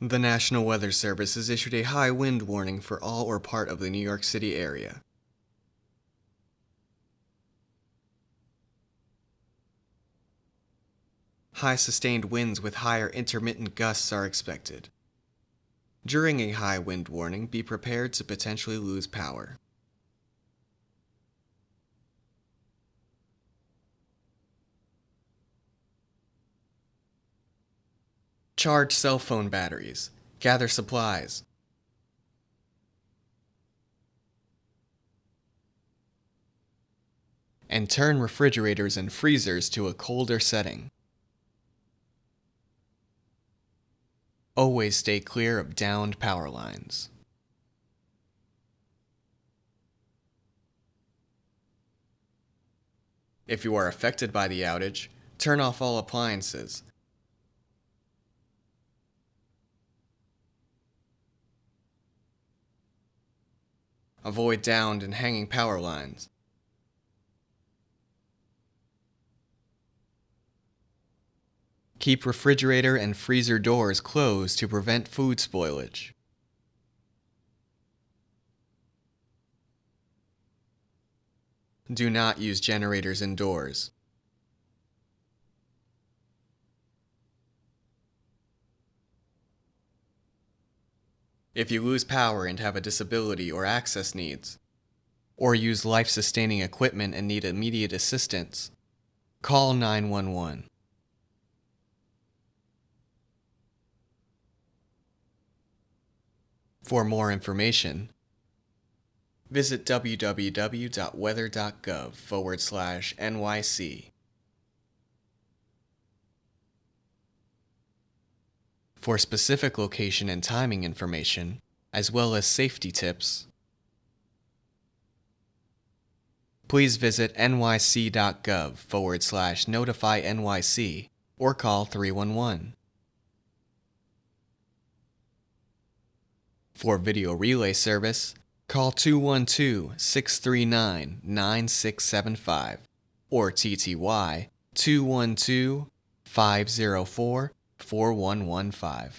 The National Weather Service has issued a high wind warning for all or part of the New York City area. High sustained winds with higher intermittent gusts are expected. During a high wind warning, be prepared to potentially lose power. Charge cell phone batteries. Gather supplies. And turn refrigerators and freezers to a colder setting. Always stay clear of downed power lines. If you are affected by the outage, turn off all appliances. Avoid downed and hanging power lines. Keep refrigerator and freezer doors closed to prevent food spoilage. Do not use generators indoors. If you lose power and have a disability or access needs, or use life-sustaining equipment and need immediate assistance, call 911. For more information, visit www.weather.gov/NYC. For specific location and timing information, as well as safety tips, please visit NYC.gov/Notify NYC or call 311. For video relay service, call 212-639-9675 or TTY 212-504-4115.